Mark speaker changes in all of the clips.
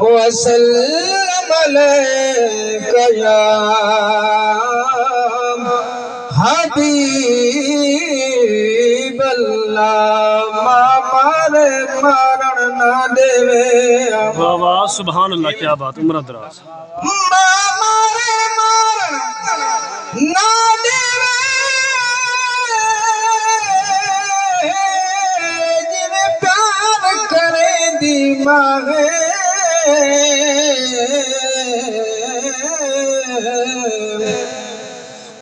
Speaker 1: वसल्लम अलैका या हबीब अल्लाह। मारे मारण ना देवे।
Speaker 2: वाह वाह सुभान अल्लाह, क्या बात। उम्र दराज।
Speaker 1: मारे मारण ना देवे। जिन्हें प्यार करे दी मांगे।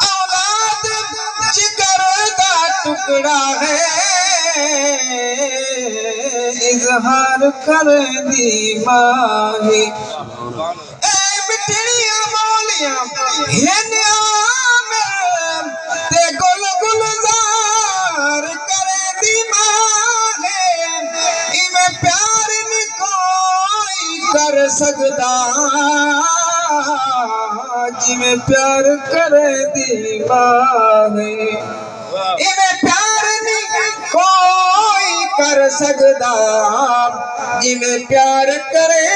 Speaker 1: औलाद जिगर दा टुकड़ा है। इजहार कर दी मांगे। ए मिठड़िया बोलियां ते गुल गुलजार कर दी मांगे। इवें प्यार नी कोई कर सकदा जिवें प्यार करे दी मांगे। इवें प्यार नी कोई कर सकदा जिवें प्यार करे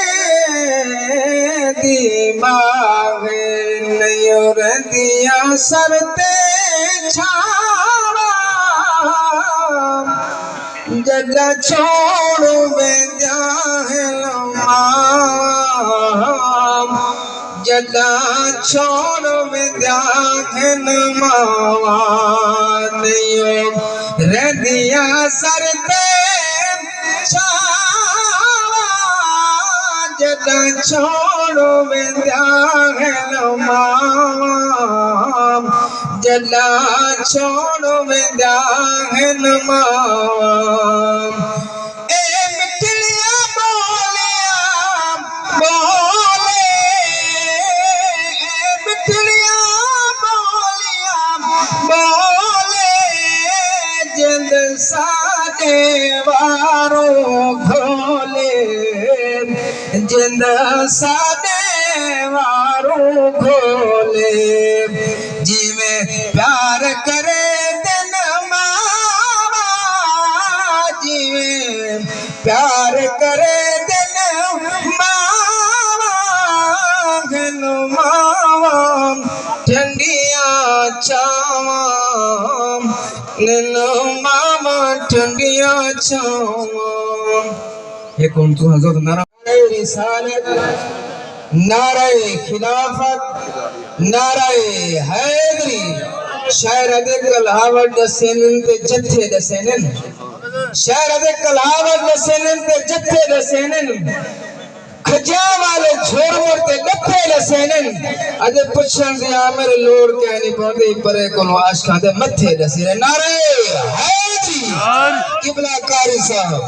Speaker 1: दी मांगे। नहीं रंदिया सर ते छावा जदा छोड़ वेंदा है जदा छोड़ वेंदा है मावा। नहीं रंदिया सर ते छावा जदा छोड़ वेंदा है मावा। जदा छोड़ वेंदा है मावा। ए मिठड़िया बोलियां बोले। मिठड़िया बोलियां बोले। जिंद सादे वारो घोले। जिंद सादे वारो घोले। जिवें प्यार करे दिन मावा। जिवें प्यार करे दिन मावा। घन मावा ठंडिया छावा। नन मावा ठंडिया छावा। एक उनकी हजरत नारे रिसालत, नारे खिलाफत, नारे हैदरी। शायर दे कलावत दसेनन ते जत्थे दसेनन। शायर दे कलावत दसेनन ते जत्थे दसेनन। खजा वाले छोर मोर ते डफे दसेनन। अदे पुछन दे आमिर लोड़ के नहीं पौंदे परे कोलो आशका दे मथे दसेनन। नारे हैदरी किबला कारी साहब।